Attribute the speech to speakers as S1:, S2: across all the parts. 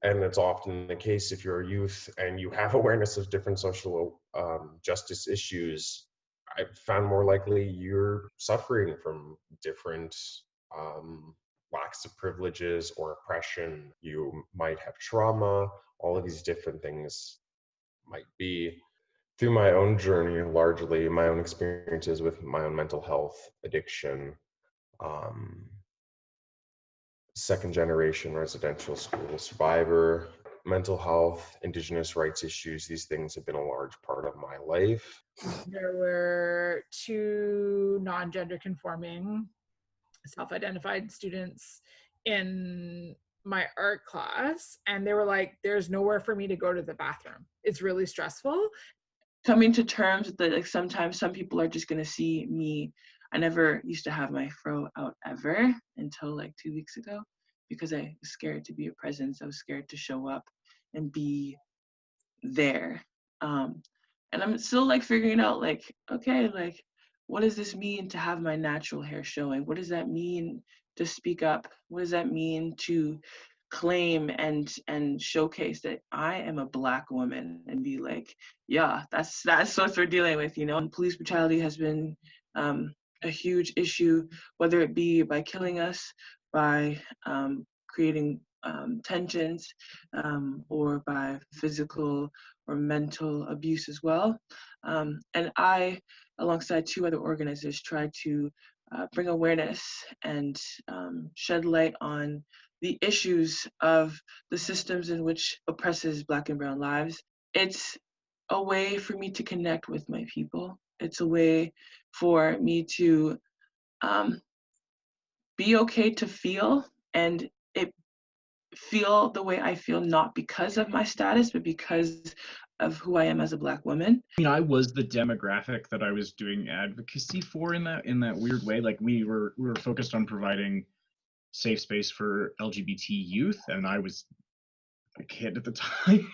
S1: And it's often the case, if you're a youth and you have awareness of different social justice issues, I've found more likely you're suffering from different lacks of privileges or oppression. You might have trauma, all of these different things might be. Through my own journey, largely my own experiences with my own mental health, addiction, um, second generation residential school survivor, mental health, Indigenous rights issues, these things have been a large part of my life.
S2: There were two non-gender conforming self-identified students in my art class, and they were like, there's nowhere for me to go to the bathroom. It's really stressful.
S3: Coming to terms that like sometimes some people are just gonna see me. I never used to have my fro out ever until like 2 weeks ago because I was scared to be a presence. I was scared to show up and be there. And I'm still like figuring out like, okay, like what does this mean to have my natural hair showing? What does that mean to speak up? What does that mean to claim and showcase that I am a Black woman and be like, yeah, that's what we're dealing with, you know. And police brutality has been a huge issue, whether it be by killing us, by creating tensions, or by physical or mental abuse as well. And I, alongside two other organizers, tried to bring awareness and shed light on the issues of the systems in which oppresses Black and Brown lives. It's a way for me to connect with my people. It's a way for me to be okay to feel and it feel the way I feel, not because of my status, but because of who I am as a Black woman.
S4: I was the demographic that I was doing advocacy for in that weird way. Like we were focused on providing safe space for LGBT youth, and I was a kid at the time.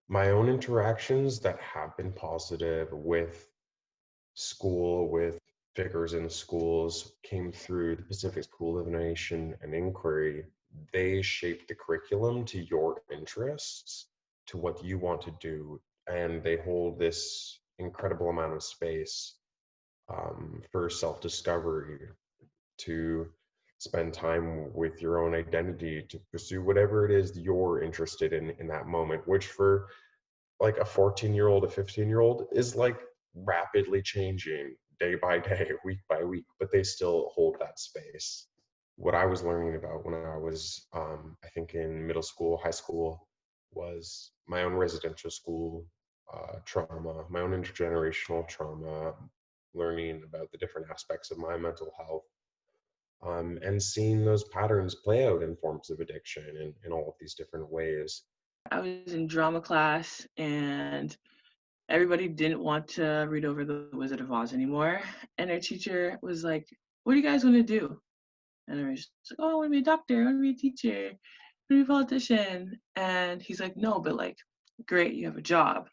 S1: My own interactions that have been positive with school, with figures in schools, came through the Pacific School of Innovation and Inquiry. They shape the curriculum to your interests, to what you want to do, and they hold this incredible amount of space for self-discovery, to spend time with your own identity, to pursue whatever it is you're interested in that moment, which for like a 14-year-old, a 15-year-old is like rapidly changing day by day, week by week, but they still hold that space. What I was learning about when I was, I think in middle school, high school, was my own residential school trauma, my own intergenerational trauma, learning about the different aspects of my mental health, and seeing those patterns play out in forms of addiction in all of these different ways.
S3: I was in drama class and everybody didn't want to read over The Wizard of Oz anymore. And our teacher was like, what do you guys want to do? And I was just like, oh, I want to be a doctor, I want to be a teacher, I want to be a politician. And he's like, no, but like, great, you have a job.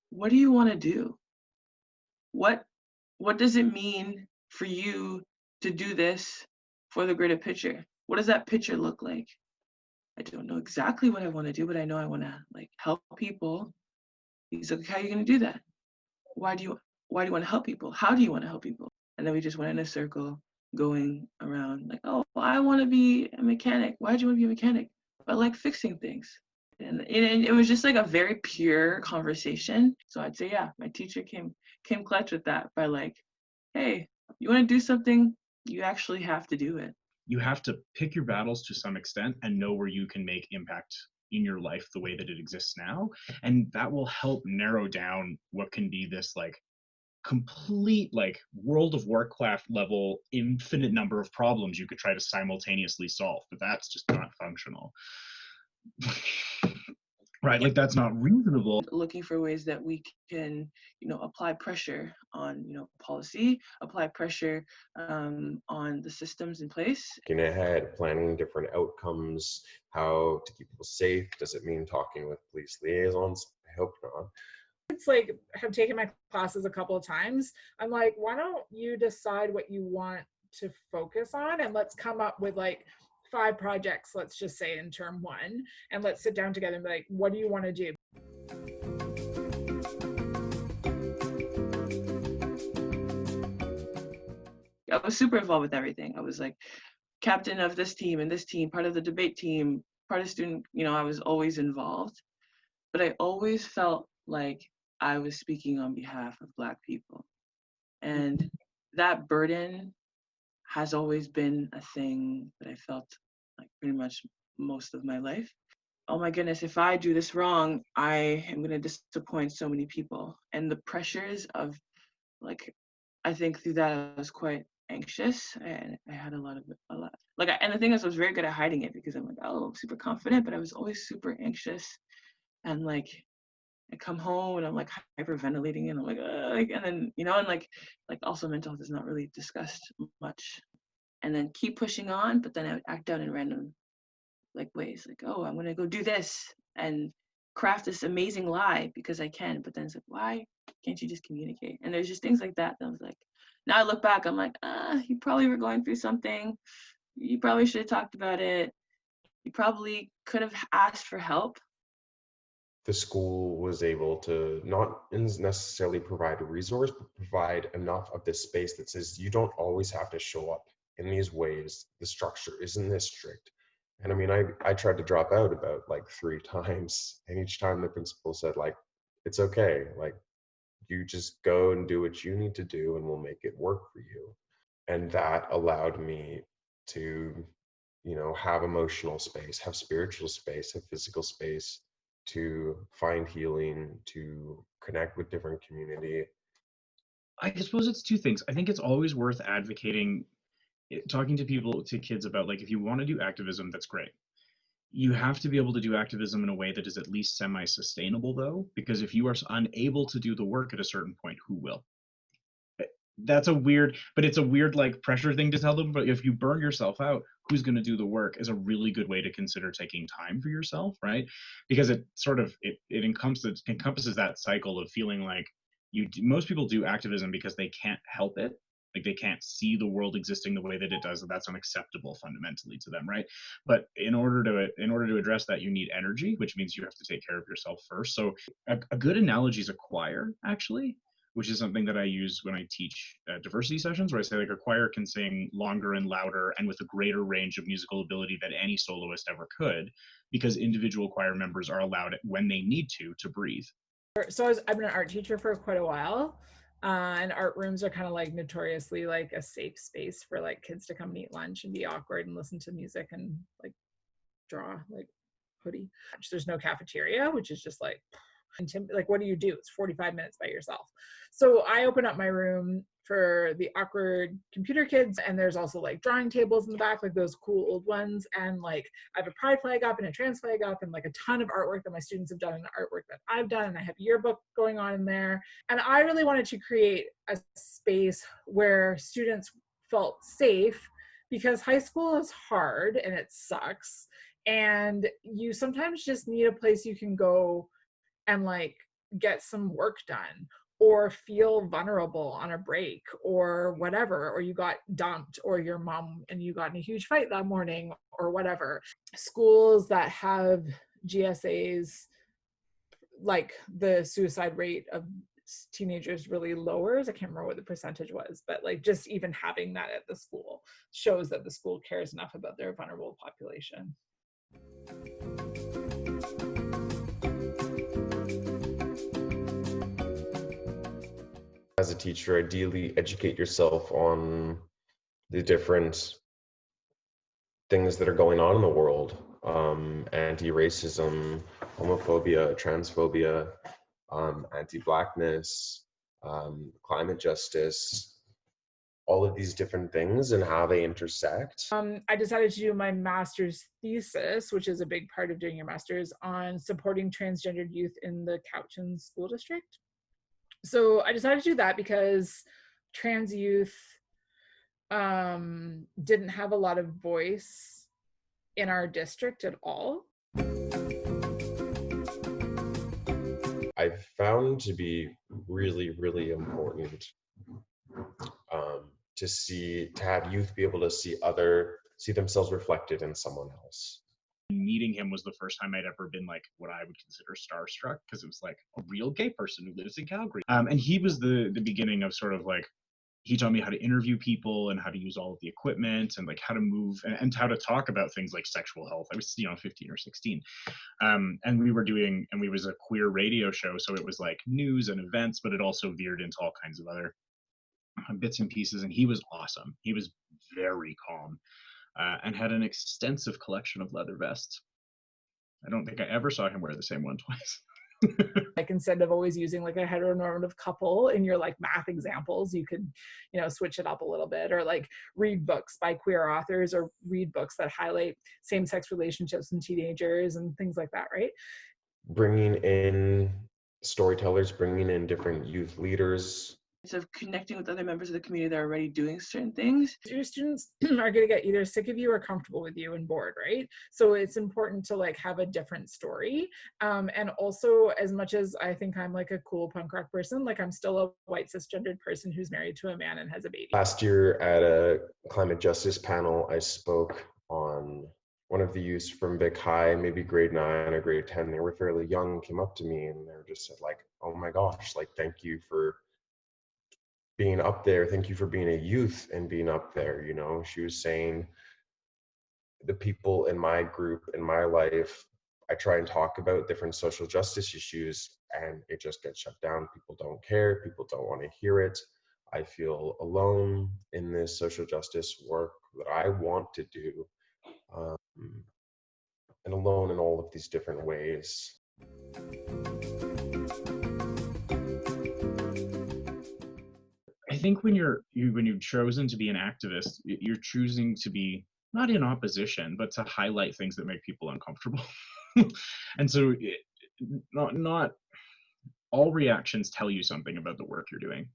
S3: What do you want to do? What does it mean for you to do this for the greater picture? What does that picture look like? I don't know exactly what I want to do, but I know I want to like help people. He's like, how are you going to do that? Why do you want to help people? How do you want to help people? And then we just went in a circle going around like, oh, I want to be a mechanic. Why do you want to be a mechanic? I like fixing things. And it was just like a very pure conversation. So I'd say, yeah, my teacher came clutch with that by like, hey, you want to do something, you actually have to do it.
S4: You have to pick your battles to some extent and know where you can make impact in your life the way that it exists now. And that will help narrow down what can be this like complete like World of Warcraft level infinite number of problems you could try to simultaneously solve, but that's just not functional. Right, like that's not reasonable.
S3: Looking for ways that we can, apply pressure on, policy, apply pressure on the systems in place.
S1: Looking ahead, planning different outcomes, how to keep people safe. Does it mean talking with police liaisons? I hope not.
S2: It's like, have taken my classes a couple of times. I'm like, why don't you decide what you want to focus on, and let's come up with like 5 projects, let's just say in term 1, and let's sit down together and be like, what do you want to do?
S3: I was super involved with everything. I was like captain of this team and this team, part of the debate team, part of student, I was always involved. But I always felt like I was speaking on behalf of Black people. And that burden has always been a thing that I felt like pretty much most of my life. Oh my goodness, if I do this wrong, I am going to disappoint so many people. And the pressures of I think through that I was quite anxious, and I had a lot. And the thing is, I was very good at hiding it because I'm like, oh, super confident, but I was always super anxious. And I come home and I'm like hyperventilating, and I'm like, and then, and also mental health is not really discussed much. And then keep pushing on, but then I would act out in random ways, oh, I'm gonna go do this and craft this amazing lie because I can, but then it's like, why can't you just communicate? And there's just things like that I was like, now I look back, I'm like, you probably were going through something. You probably should have talked about it. You probably could have asked for help.
S1: The school was able to not necessarily provide a resource, but provide enough of this space that says you don't always have to show up in these ways. The structure isn't this strict. And I mean, I tried to drop out about 3 times, and each time the principal said, it's okay, you just go and do what you need to do and we'll make it work for you. And that allowed me to, have emotional space, have spiritual space, have physical space to find healing, to connect with different community.
S4: I suppose it's 2 things. I think it's always worth advocating, talking to kids about, if you want to do activism, that's great. You have to be able to do activism in a way that is at least semi-sustainable, though, because if you are unable to do the work at a certain point, who will? It's a weird pressure thing to tell them, but if you burn yourself out, who's going to do the work is a really good way to consider taking time for yourself, right? Because it sort of it encompasses that cycle of feeling like most people do activism because they can't help it. They can't see the world existing the way that it does, and that's unacceptable fundamentally to them, right? But in order to address that, you need energy, which means you have to take care of yourself first. So a good analogy is a choir, actually, which is something that I use when I teach diversity sessions, where I say a choir can sing longer and louder and with a greater range of musical ability than any soloist ever could, because individual choir members are allowed, when they need to breathe.
S2: So I've been an art teacher for quite a while, and art rooms are kind of notoriously a safe space for kids to come and eat lunch and be awkward and listen to music and draw hoodie. There's no cafeteria, which is just what do you do? It's 45 minutes by yourself. So I open up my room for the awkward computer kids, and there's also drawing tables in the back, those cool old ones, and I have a pride flag up and a trans flag up, and a ton of artwork that my students have done and artwork that I've done, and I have yearbook going on in there. And I really wanted to create a space where students felt safe, because high school is hard and it sucks, and you sometimes just need a place you can go and get some work done, or feel vulnerable on a break, or whatever, or you got dumped, or your mom and you got in a huge fight that morning, or whatever. Schools that have GSAs, the suicide rate of teenagers really lowers. I can't remember what the percentage was, but just even having that at the school shows that the school cares enough about their vulnerable population.
S1: As a teacher, ideally educate yourself on the different things that are going on in the world. Anti-racism, homophobia, transphobia, anti-Blackness, climate justice, all of these different things and how they intersect.
S2: I decided to do my master's thesis, which is a big part of doing your master's, on supporting transgendered youth in the Cowichan School District. So I decided to do that because trans youth didn't have a lot of voice in our district at all.
S1: I've found to be really, really important to have youth be able to see themselves reflected in someone else.
S4: Meeting him was the first time I'd ever been like what I would consider starstruck, because it was like a real gay person who lives in Calgary. And he was the beginning of sort of like, he taught me how to interview people and how to use all of the equipment and like how to move and how to talk about things like sexual health. I was 15 or 16, and we was a queer radio show, so it was like news and events, but it also veered into all kinds of other bits and pieces. And he was awesome. He was very calm, and had an extensive collection of leather vests. I don't think I ever saw him wear the same one twice.
S2: Like, instead of always using like a heteronormative couple in your like math examples, you could, switch it up a little bit, or like read books by queer authors, or read books that highlight same-sex relationships in teenagers and things like that, right?
S1: Bringing in storytellers, bringing in different youth leaders.
S3: Of connecting with other members of the community that are already doing certain things.
S2: Your students are going to get either sick of you or comfortable with you and bored, right? So it's important to like have a different story. And also, as much as I think I'm like a cool punk rock person, like I'm still a white cisgendered person who's married to a man and has a baby.
S1: Last year at a climate justice panel, I spoke on one of the youths from Vic High, maybe grade 9 or grade 10. They were fairly young, came up to me and they were just said like, oh my gosh, like, thank you for being up there. Thank you for being a youth and being up there. She was saying, the people in my group, in my life, I try and talk about different social justice issues and it just gets shut down. People don't care. People don't want to hear it. I feel alone in this social justice work that I want to do, and alone in all of these different ways.
S4: I think when you've chosen to be an activist, you're choosing to be not in opposition, but to highlight things that make people uncomfortable. And so not all reactions tell you something about the work you're doing.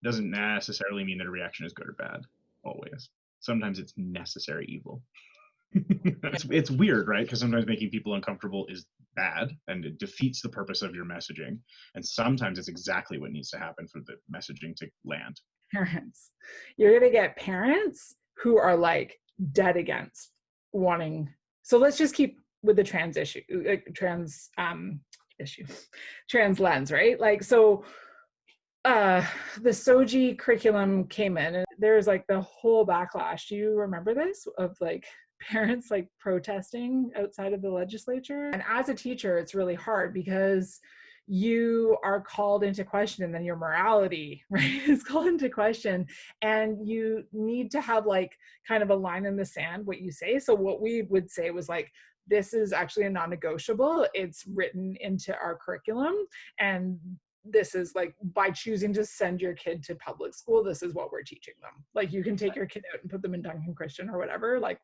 S4: Doesn't necessarily mean that a reaction is good or bad, always. Sometimes it's necessary evil. It's weird, right? Because sometimes making people uncomfortable is bad and it defeats the purpose of your messaging. And sometimes it's exactly what needs to happen for the messaging to land.
S2: Parents. You're going to get parents who are like dead against wanting. So let's just keep with the trans issue, trans lens, right? Like, so the SOGI curriculum came in and there's like the whole backlash. Do you remember this, of like parents like protesting outside of the legislature? And as a teacher, it's really hard because you are called into question, and then your morality, right, is called into question, and you need to have like kind of a line in the sand what you say. So what we would say was like, this is actually a non-negotiable. It's written into our curriculum, and this is like, by choosing to send your kid to public school, this is what we're teaching them. Like, you can take your kid out and put them in Duncan Christian or whatever, like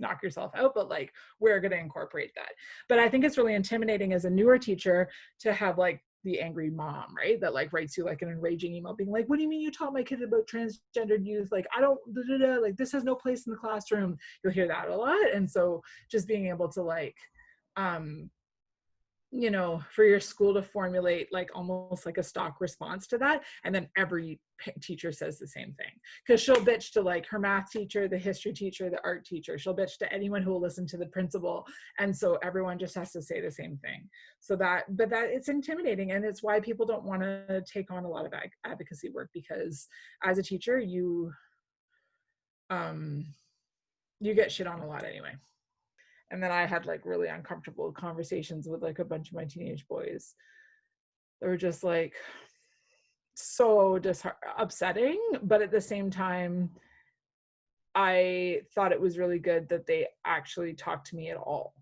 S2: knock yourself out, but like, we're going to incorporate that. But I think it's really intimidating as a newer teacher to have like the angry mom, right, that like writes you like an enraging email being like, what do you mean you taught my kid about transgendered youth? Like, I don't, like, this has no place in the classroom. You'll hear that a lot. And so just being able to like, for your school to formulate like almost like a stock response to that. And then every teacher says the same thing, because she'll bitch to like her math teacher, the history teacher, the art teacher. She'll bitch to anyone who will listen to the principal. And so everyone just has to say the same thing. So that it's intimidating. And it's why people don't want to take on a lot of advocacy work, because as a teacher, you get shit on a lot anyway. And then I had like really uncomfortable conversations with like a bunch of my teenage boys. They were just like so upsetting, but at the same time, I thought it was really good that they actually talked to me at all.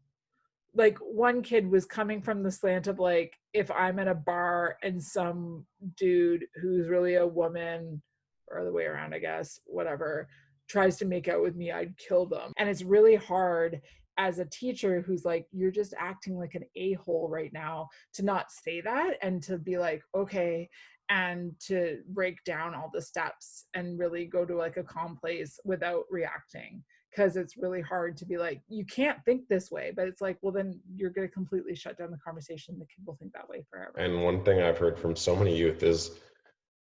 S2: Like, one kid was coming from the slant of like, if I'm at a bar and some dude who's really a woman, or the way around, I guess, whatever, tries to make out with me, I'd kill them. And it's really hard as a teacher who's like, you're just acting like an a-hole right now, to not say that and to be like, okay, and to break down all the steps and really go to like a calm place without reacting. because it's really hard to be like, you can't think this way, but it's like, well, then you're going to completely shut down the conversation. The kid will think that way forever.
S1: And one thing I've heard from so many youth is,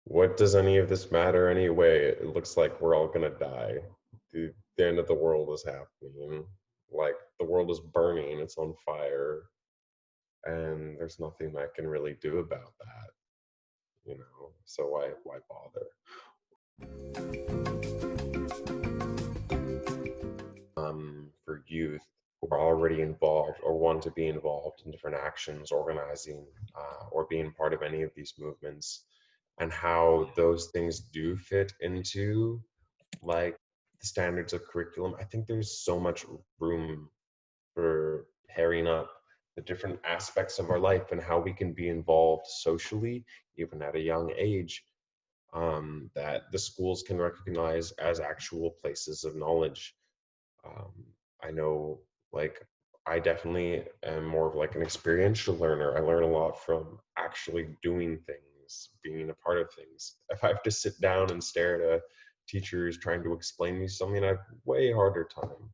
S1: what does any of this matter anyway? It looks like we're all gonna die. The end of the world is happening. Like, the world is burning, it's on fire, and there's nothing I can really do about that, you know? So why bother? For youth who are already involved or want to be involved in different actions, organizing, or being part of any of these movements, and how those things do fit into like the standards of curriculum. I think there's so much room for pairing up the different aspects of our life and how we can be involved socially, even at a young age, that the schools can recognize as actual places of knowledge. um, I know, like, I definitely am more of like an experiential learner. I learn a lot from actually doing things, being a part of things. If I have to sit down and stare at a teacher who's trying to explain me something, I have way harder time.